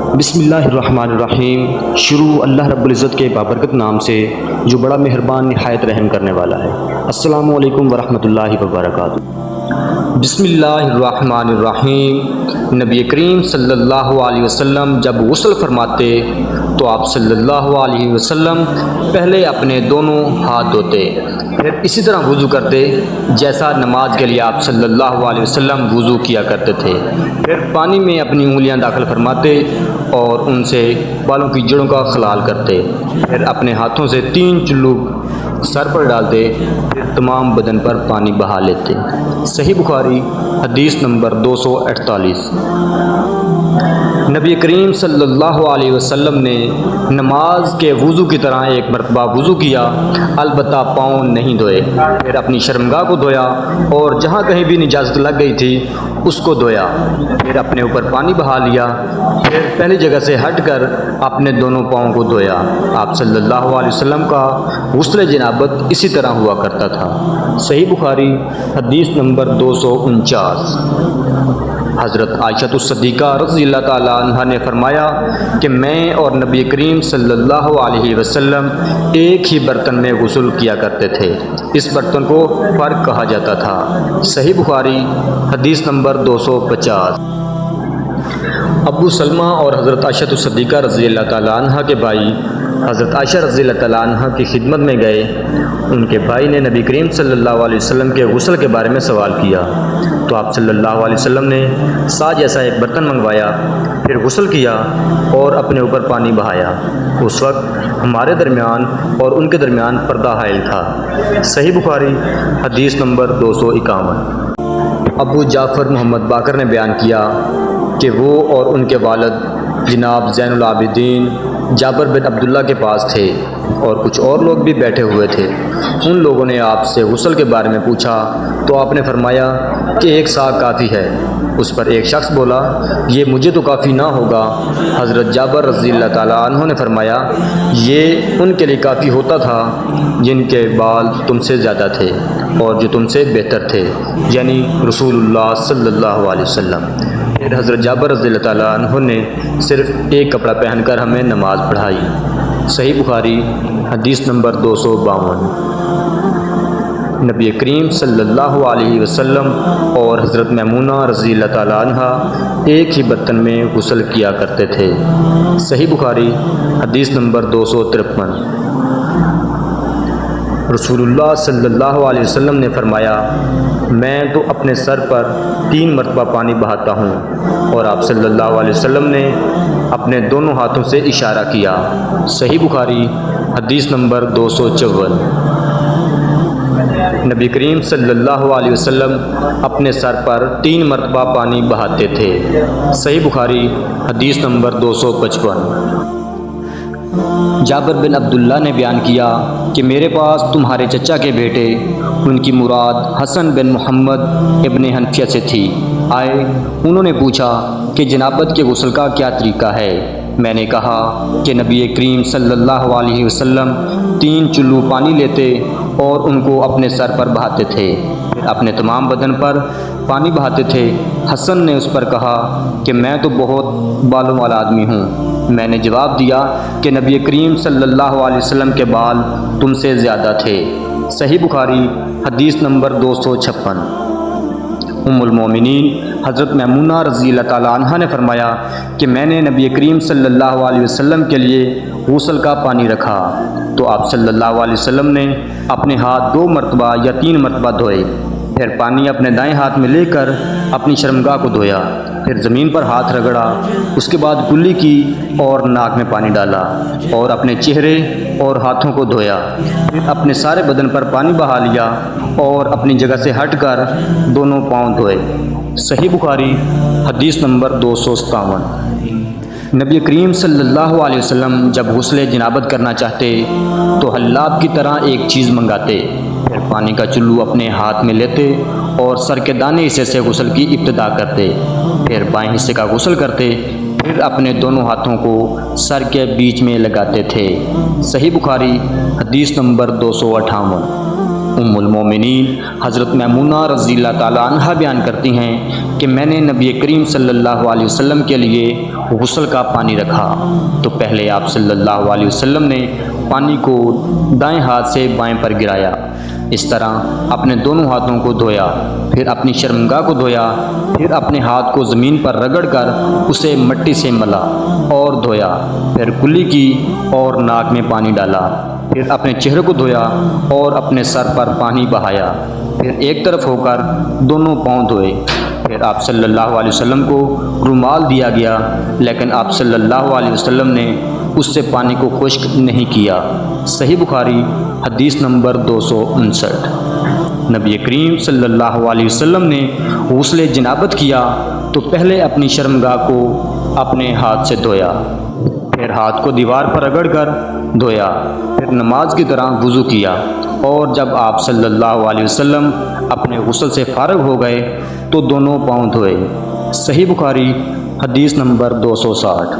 بسم اللہ الرحمن الرحیم۔ شروع اللہ رب العزت کے بابرکت نام سے جو بڑا مہربان نہایت رحم کرنے والا ہے۔ السلام علیکم ورحمۃ اللہ وبرکاتہ۔ بسم اللہ الرحمن الرحیم۔ نبی کریم صلی اللہ علیہ وسلم جب غسل فرماتے تو آپ صلی اللہ علیہ وسلم پہلے اپنے دونوں ہاتھ دھوتے، پھر اسی طرح وضو کرتے جیسا نماز کے لیے آپ صلی اللہ علیہ وسلم وضو کیا کرتے تھے۔ پھر پانی میں اپنی انگلیاں داخل فرماتے اور ان سے بالوں کی جڑوں کا خلال کرتے، پھر اپنے ہاتھوں سے 3 چلو سر پر ڈالتے، پھر تمام بدن پر پانی بہا لیتے۔ صحیح بخاری حدیث نمبر 248۔ نبی کریم صلی اللہ علیہ وسلم نے نماز کے وضو کی طرح ایک مرتبہ وضو کیا، البتہ پاؤں نہیں دھوئے، پھر اپنی شرمگاہ کو دھویا اور جہاں کہیں بھی نجاست لگ گئی تھی اس کو دھویا، پھر اپنے اوپر پانی بہا لیا، پھر پہلی جگہ سے ہٹ کر اپنے دونوں پاؤں کو دھویا۔ آپ صلی اللہ علیہ وسلم کا غسل جنابت اسی طرح ہوا کرتا تھا۔ صحیح بخاری حدیث نمبر 249۔ حضرت عائشہ الصدیقہ رضی اللہ تعالیٰ عنہ نے فرمایا کہ میں اور نبی کریم صلی اللہ علیہ وسلم ایک ہی برتن میں غسل کیا کرتے تھے، اس برتن کو فرق کہا جاتا تھا۔ صحیح بخاری حدیث نمبر 250۔ ابو سلمہ اور حضرت عائشہ الصدیقہ رضی اللہ تعالیٰ عنہ کے بھائی حضرت عائشہ رضی اللہ تعالیٰ عنہ کی خدمت میں گئے۔ ان کے بھائی نے نبی کریم صلی اللہ علیہ وسلم کے غسل کے بارے میں سوال کیا تو آپ صلی اللہ علیہ وسلم نے سا جیسا ایک برتن منگوایا، پھر غسل کیا اور اپنے اوپر پانی بہایا۔ اس وقت ہمارے درمیان اور ان کے درمیان پردہ حائل تھا۔ صحیح بخاری حدیث نمبر 251۔ ابو جعفر محمد باقر نے بیان کیا کہ وہ اور ان کے والد جناب زین العابدین جابر بن عبداللہ کے پاس تھے اور کچھ اور لوگ بھی بیٹھے ہوئے تھے۔ ان لوگوں نے آپ سے غسل کے بارے میں پوچھا تو آپ نے فرمایا کہ 1 سا کافی ہے۔ اس پر ایک شخص بولا یہ مجھے تو کافی نہ ہوگا۔ حضرت جابر رضی اللہ تعالیٰ عنہ نے فرمایا یہ ان کے لیے کافی ہوتا تھا جن کے بال تم سے زیادہ تھے اور جو تم سے بہتر تھے، یعنی رسول اللہ صلی اللہ علیہ وسلم۔ پھر حضرت جابر رضی اللہ تعالیٰ عنہ نے صرف ایک کپڑا پہن کر ہمیں نماز پڑھائی۔ صحیح بخاری حدیث نمبر 252۔ نبی کریم صلی اللہ علیہ وسلم اور حضرت میمونہ رضی اللہ تعالیٰ عنہ ایک ہی برتن میں غسل کیا کرتے تھے۔ صحیح بخاری حدیث نمبر 253۔ رسول اللہ صلی اللہ علیہ وسلم نے فرمایا میں تو اپنے سر پر 3 مرتبہ پانی بہاتا ہوں، اور آپ صلی اللہ علیہ وسلم نے اپنے دونوں ہاتھوں سے اشارہ کیا۔ صحیح بخاری حدیث نمبر 254۔ نبی کریم صلی اللہ علیہ وسلم اپنے سر پر 3 مرتبہ پانی بہاتے تھے۔ صحیح بخاری حدیث نمبر 255۔ جابر بن عبداللہ نے بیان کیا کہ میرے پاس تمہارے چچا کے بیٹے، ان کی مراد حسن بن محمد ابن حنفیہ سے تھی، آئے۔ انہوں نے پوچھا کہ جنابت کے غسل کا کیا طریقہ ہے؟ میں نے کہا کہ نبی کریم صلی اللہ علیہ وسلم 3 چلو پانی لیتے اور ان کو اپنے سر پر بہاتے تھے، پھر اپنے تمام بدن پر پانی بہاتے تھے۔ حسن نے اس پر کہا کہ میں تو بہت بالوں والا آدمی ہوں۔ میں نے جواب دیا کہ نبی کریم صلی اللہ علیہ وسلم کے بال تم سے زیادہ تھے۔ صحیح بخاری حدیث نمبر 256۔ ام المومنین حضرت میمونہ رضی اللہ تعالیٰ عنہ نے فرمایا کہ میں نے نبی کریم صلی اللہ علیہ وسلم کے لیے غسل کا پانی رکھا تو آپ صلی اللہ علیہ وسلم نے اپنے ہاتھ 2 مرتبہ یا 3 مرتبہ دھوئے، پھر پانی اپنے دائیں ہاتھ میں لے کر اپنی شرمگاہ کو دھویا، پھر زمین پر ہاتھ رگڑا، اس کے بعد کلی کی اور ناک میں پانی ڈالا اور اپنے چہرے اور ہاتھوں کو دھویا، پھر اپنے سارے بدن پر پانی بہا لیا اور اپنی جگہ سے ہٹ کر دونوں پاؤں دھوئے۔ صحیح بخاری حدیث نمبر 257۔ نبی کریم صلی اللہ علیہ وسلم جب غسل جنابت کرنا چاہتے تو حلاب کی طرح ایک چیز منگاتے، پھر پانی کا چلو اپنے ہاتھ میں لیتے اور سر کے دانے حصے سے غسل کی ابتدا کرتے، پھر بائیں حصے کا غسل کرتے، پھر اپنے دونوں ہاتھوں کو سر کے بیچ میں لگاتے تھے۔ صحیح بخاری حدیث نمبر 258۔ ام المومنین حضرت میمونہ رضی اللہ تعالیٰ عنہا بیان کرتی ہیں کہ میں نے نبی کریم صلی اللہ علیہ وسلم کے لیے غسل کا پانی رکھا تو پہلے آپ صلی اللہ علیہ وسلم نے پانی کو دائیں ہاتھ سے بائیں پر گرایا، اس طرح اپنے دونوں ہاتھوں کو دھویا، پھر اپنی شرمگاہ کو دھویا، پھر اپنے ہاتھ کو زمین پر رگڑ کر اسے مٹی سے ملا اور دھویا، پھر کلی کی اور ناک میں پانی ڈالا، پھر اپنے چہرے کو دھویا اور اپنے سر پر پانی بہایا، پھر ایک طرف ہو کر دونوں پاؤں دھوئے، پھر آپ صلی اللہ علیہ وسلم کو رومال دیا گیا، لیکن آپ صلی اللہ علیہ وسلم نے اس سے پانی کو خشک نہیں کیا۔ صحیح بخاری حدیث نمبر 259۔ نبی کریم صلی اللہ علیہ وسلم نے غسل جنابت کیا تو پہلے اپنی شرمگاہ کو اپنے ہاتھ سے دھویا، پھر ہاتھ کو دیوار پر رگڑ کر دھویا، پھر نماز کی طرح وضو کیا، اور جب آپ صلی اللہ علیہ وسلم اپنے غسل سے فارغ ہو گئے تو دونوں پاؤں دھوئے۔ صحیح بخاری حدیث نمبر 260۔